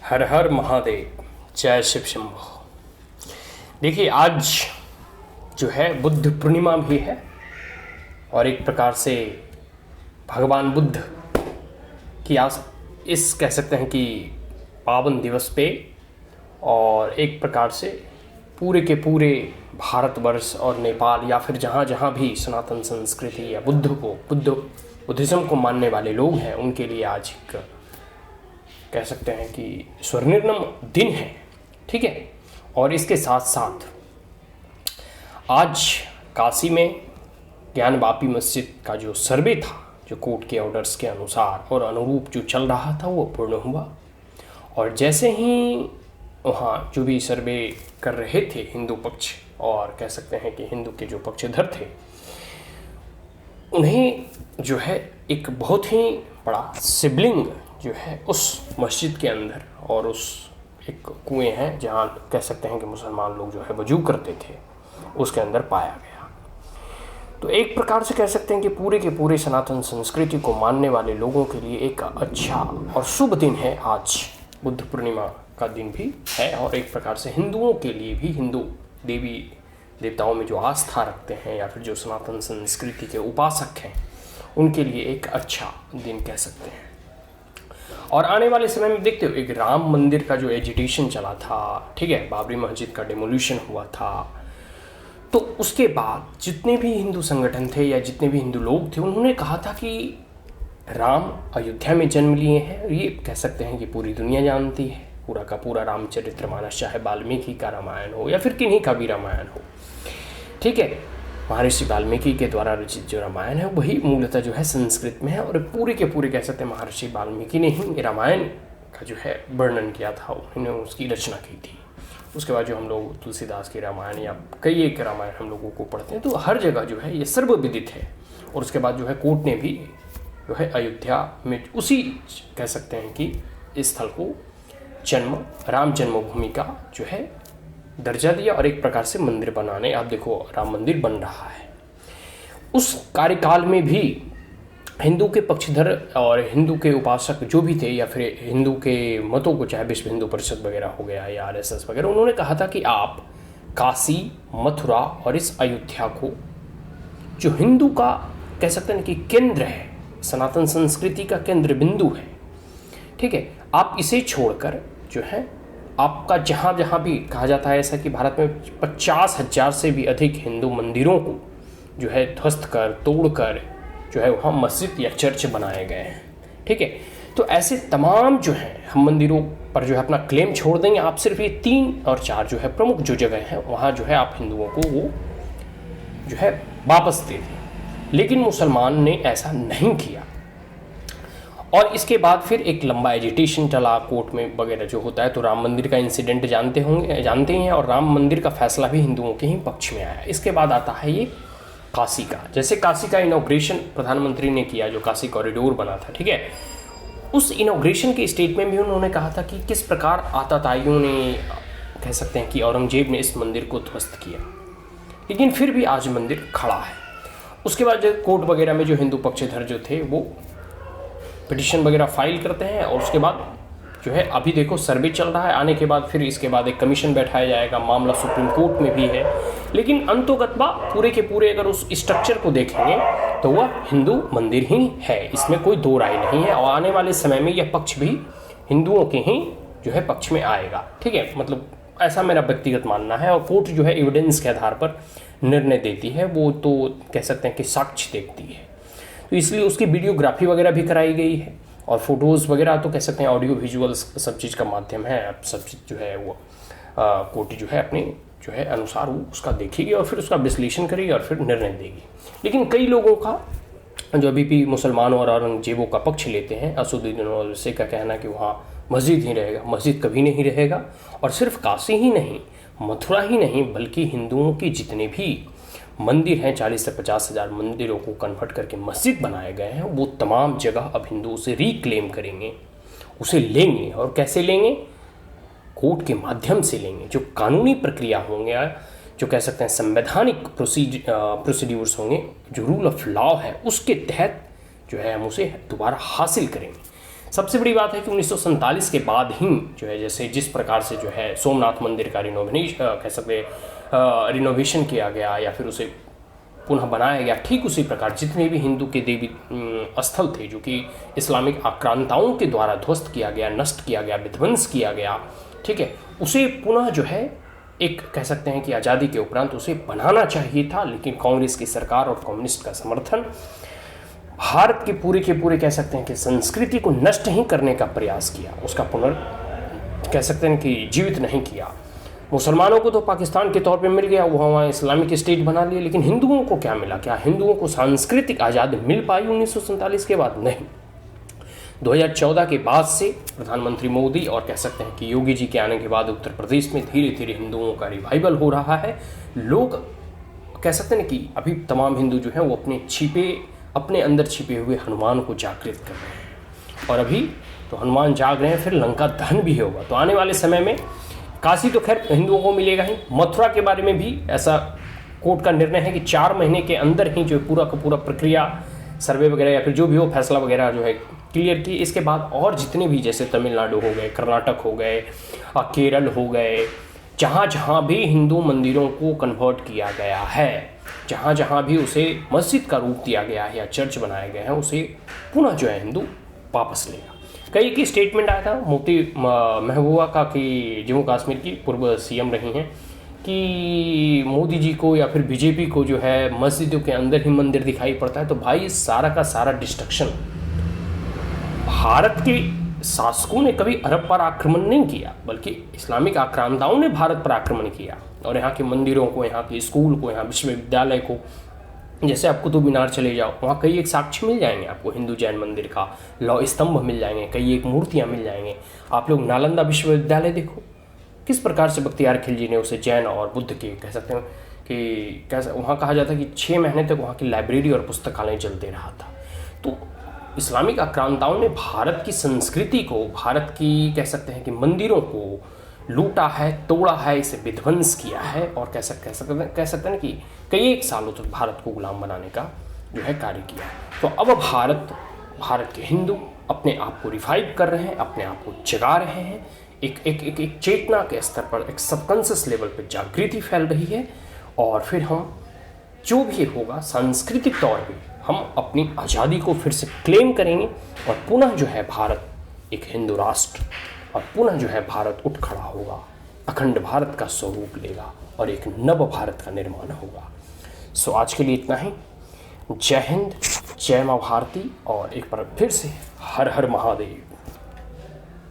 हर हर महादेव, जय शिव शंभो। देखिए, आज जो है बुद्ध पूर्णिमा भी है और एक प्रकार से भगवान बुद्ध की आज इस कह सकते हैं कि पावन दिवस पे और एक प्रकार से पूरे के पूरे भारतवर्ष और नेपाल या फिर जहाँ जहाँ भी सनातन संस्कृति या बुद्धिज़्म को मानने वाले लोग हैं उनके लिए आज एक कह सकते हैं कि स्वर्णिम दिन है। ठीक है। और इसके साथ साथ आज काशी में ज्ञानवापी मस्जिद का जो सर्वे था, जो कोर्ट के ऑर्डर्स के अनुसार और अनुरूप जो चल रहा था, वो पूर्ण हुआ। और जैसे ही वहाँ जो भी सर्वे कर रहे थे हिंदू पक्ष और कह सकते हैं कि हिंदू के जो पक्षधर थे, उन्हें जो है एक बहुत ही बड़ा शिवलिंग जो है उस मस्जिद के अंदर और उस एक कुएं हैं जहाँ कह सकते हैं कि मुसलमान लोग जो है वजू करते थे, उसके अंदर पाया गया। तो एक प्रकार से कह सकते हैं कि पूरे के पूरे सनातन संस्कृति को मानने वाले लोगों के लिए एक अच्छा और शुभ दिन है आज। बुद्ध पूर्णिमा का दिन भी है और एक प्रकार से हिंदुओं के लिए भी, हिंदू देवी देवताओं में जो आस्था रखते हैं या फिर जो सनातन संस्कृति के उपासक हैं, उनके लिए एक अच्छा दिन कह सकते हैं। और आने वाले समय में देखते हो, एक राम मंदिर का जो एजिटेशन चला था, ठीक है, बाबरी मस्जिद का डेमोलिशन हुआ था, तो उसके बाद जितने भी हिंदू संगठन थे या जितने भी हिंदू लोग थे, उन्होंने कहा था कि राम अयोध्या में जन्म लिए हैं। और ये कह सकते हैं कि पूरी दुनिया जानती है, पूरा का पूरा रामचरितमानस, चाहे वाल्मीकि का रामायण हो या फिर किन्हीं का भी रामायण हो, ठीक है, महर्षि वाल्मीकि के द्वारा रचित जो रामायण है वही मूलतः जो है संस्कृत में है। और पूरे के पूरे कह सकते हैं महर्षि वाल्मीकि ने ही रामायण का जो है वर्णन किया था, उन्होंने उसकी रचना की थी। उसके बाद जो हम लोग तुलसीदास की रामायण या कई एक रामायण हम लोगों को पढ़ते हैं, तो हर जगह जो है ये सर्वविदित है। और उसके बाद जो है कोर्ट ने भी जो है अयोध्या में उसी कह सकते हैं कि स्थल को राम जन्मभूमि का जो है दर्जा दिया और एक प्रकार से मंदिर बनाने, आप देखो राम मंदिर बन रहा है। उस कार्यकाल में भी हिंदू के पक्षधर और हिंदू के उपासक जो भी थे या फिर हिंदू के मतों को, चाहे विश्व हिंदू परिषद वगैरह हो गया या आरएसएस वगैरह, उन्होंने कहा था कि आप काशी, मथुरा और इस अयोध्या को जो हिंदू का कह सकते हैं कि केंद्र है, सनातन संस्कृति का केंद्र बिंदु है, ठीक है, आप इसे छोड़कर जो है आपका जहाँ जहाँ भी कहा जाता है ऐसा कि भारत में 50,000 से भी अधिक हिंदू मंदिरों को जो है ध्वस्त कर, तोड़ कर जो है वहाँ मस्जिद या चर्च बनाए गए हैं। ठीक है। तो ऐसे तमाम जो है हम मंदिरों पर जो है अपना क्लेम छोड़ देंगे, आप सिर्फ ये 3 और 4 जो है प्रमुख जो जगह हैं वहाँ जो है आप हिंदुओं को वो जो है वापस दे दें। लेकिन मुसलमान ने ऐसा नहीं किया और इसके बाद फिर एक लंबा एजिटेशन चला कोर्ट में वगैरह जो होता है। तो राम मंदिर का इंसिडेंट जानते ही हैं और राम मंदिर का फैसला भी हिंदुओं के ही पक्ष में आया। इसके बाद आता है ये काशी का। जैसे काशी का इनॉग्रेशन प्रधानमंत्री ने किया, जो काशी कॉरिडोर बना था, ठीक है, उस इनॉग्रेशन के स्टेटमेंट में भी उन्होंने कहा था कि किस प्रकार आताताइयों ने कह सकते हैं कि औरंगजेब ने इस मंदिर को ध्वस्त किया, लेकिन फिर भी आज मंदिर खड़ा है। उसके बाद जो कोर्ट वगैरह में जो हिंदू पक्षधर जो थे वो पिटिशन वगैरह फाइल करते हैं और उसके बाद जो है अभी देखो सर्वे चल रहा है, आने के बाद फिर इसके बाद एक कमीशन बैठाया जाएगा, मामला सुप्रीम कोर्ट में भी है। लेकिन अंतोगत्वा पूरे के पूरे अगर उस स्ट्रक्चर को देखेंगे तो वह हिंदू मंदिर ही है, इसमें कोई दो राय नहीं है। और आने वाले समय में यह पक्ष भी हिंदुओं के ही जो है पक्ष में आएगा। ठीक है, मतलब ऐसा मेरा व्यक्तिगत मानना है। और कोर्ट जो है एविडेंस के आधार पर निर्णय देती है, वो तो कह सकते हैं कि साक्ष्य देखती है, तो इसलिए उसकी वीडियोग्राफी वगैरह भी कराई गई है और फोटोज़ वगैरह, तो कह सकते हैं ऑडियो विजुअल्स सब चीज़ का माध्यम है। अब सब चीज़ जो है वो कोर्ट जो है अपने जो है अनुसार वो उसका देखेगी और फिर उसका विश्लेषण करेगी और फिर निर्णय देगी। लेकिन कई लोगों का जो अभी भी मुसलमानों और औरंगजेबों का पक्ष लेते हैं, असदुद्दीन ओवैसी का कहना कि वहाँ मस्जिद ही रहेगा, मस्जिद कभी नहीं रहेगा। और सिर्फ काशी ही नहीं, मथुरा ही नहीं, बल्कि हिंदुओं की जितने भी मंदिर हैं, 40 से 50,000 मंदिरों को कन्वर्ट करके मस्जिद बनाए गए हैं, वो तमाम जगह अब हिंदू उसे रिक्लेम करेंगे, उसे लेंगे। और कैसे लेंगे? कोर्ट के माध्यम से लेंगे। जो कानूनी प्रक्रिया होंगे, जो कह सकते हैं संवैधानिक प्रोसीड्यूर्स होंगे, जो रूल ऑफ लॉ है, उसके तहत जो है हम उसे दोबारा हासिल करेंगे। सबसे बड़ी बात है कि 1947 के बाद ही जो है, जैसे जिस प्रकार से जो है सोमनाथ मंदिर का कह सकते रिनोवेशन किया गया या फिर उसे पुनः बनाया गया, ठीक उसी प्रकार जितने भी हिंदू के देवी स्थल थे जो कि इस्लामिक आक्रांताओं के द्वारा ध्वस्त किया गया, नष्ट किया गया, विध्वंस किया गया, ठीक है, उसे पुनः जो है एक कह सकते हैं कि आज़ादी के उपरांत उसे बनाना चाहिए था। लेकिन कांग्रेस की सरकार और कम्युनिस्ट का समर्थन भारत के पूरे कह सकते हैं कि संस्कृति को नष्ट ही करने का प्रयास किया, उसका कह सकते हैं कि जीवित नहीं किया। मुसलमानों को तो पाकिस्तान के तौर पे मिल गया, वहाँ इस्लामिक स्टेट बना लिए, लेकिन हिंदुओं को क्या मिला? क्या हिंदुओं को सांस्कृतिक आज़ादी मिल पाई 1947 के बाद? नहीं। 2014 के बाद से प्रधानमंत्री मोदी और कह सकते हैं कि योगी जी के आने के बाद उत्तर प्रदेश में धीरे धीरे हिंदुओं का रिवाइवल हो रहा है। लोग कह सकते हैं कि अभी तमाम हिंदू जो हैं वो अपने अंदर छिपे हुए हनुमान को जागृत कर रहे हैं, और अभी तो हनुमान जाग रहे हैं, फिर लंका दहन भी होगा। तो आने वाले समय में काशी तो खैर हिंदुओं को मिलेगा ही, मथुरा के बारे में भी ऐसा कोर्ट का निर्णय है कि 4 महीने के अंदर ही जो पूरा का पूरा प्रक्रिया सर्वे वगैरह या फिर जो भी हो फैसला वगैरह जो है क्लियर की। इसके बाद और जितने भी जैसे तमिलनाडु हो गए, कर्नाटक हो गए, केरल हो गए, जहाँ जहाँ भी हिंदू मंदिरों को कन्वर्ट किया गया है, जहाँ जहाँ भी उसे मस्जिद का रूप दिया गया है या चर्च बनाए गए हैं, उसे पुनः जो है हिंदू वापस लेगा। कई की स्टेटमेंट आया था मुफ्ती महबूबा का कि जम्मू कश्मीर की पूर्व सीएम रही हैं कि मोदी जी को या फिर बीजेपी को जो है मस्जिदों के अंदर ही मंदिर दिखाई पड़ता है। तो भाई सारा का सारा डिस्ट्रक्शन भारत के शासकों ने कभी अरब पर आक्रमण नहीं किया, बल्कि इस्लामिक आक्रांताओं ने भारत पर आक्रमण किया और यहाँ के मंदिरों को, यहाँ के स्कूल को, यहाँ विश्वविद्यालय को, जैसे आप कुतुब मीनार चले जाओ वहाँ कई एक साक्ष्य मिल जाएंगे आपको हिंदू जैन मंदिर का, लौ स्तंभ मिल जाएंगे, कई एक मूर्तियाँ मिल जाएंगे। आप लोग नालंदा विश्वविद्यालय देखो, किस प्रकार से बख्तियार खिलजी ने उसे जैन और बुद्ध के कह सकते हैं कि कैसा, वहाँ कहा जाता है कि 6 महीने तक वहाँ की लाइब्रेरी और पुस्तकालय चलते रहा था। तो इस्लामिक आक्रांताओं ने भारत की संस्कृति को, भारत की कह सकते हैं कि मंदिरों को लूटा है, तोड़ा है, इसे विध्वंस किया है और कह सकते हैं कि कई एक सालों तक भारत को गुलाम बनाने का जो है कार्य किया। तो अब भारत के हिंदू अपने आप को रिवाइव कर रहे हैं, अपने आप को जगा रहे हैं, एक चेतना के स्तर पर, एक सबकॉन्शियस लेवल पर जागृति फैल रही है। और फिर हम जो भी होगा सांस्कृतिक तौर पे हम अपनी आज़ादी को फिर से क्लेम करेंगे और पुनः जो है भारत एक हिंदू राष्ट्र और पुनः जो है भारत उठ खड़ा होगा, अखंड भारत का स्वरूप लेगा और एक नव भारत का निर्माण होगा। सो आज के लिए इतना ही। जय हिंद, जय माँ भारती और एक बार फिर से हर हर महादेव।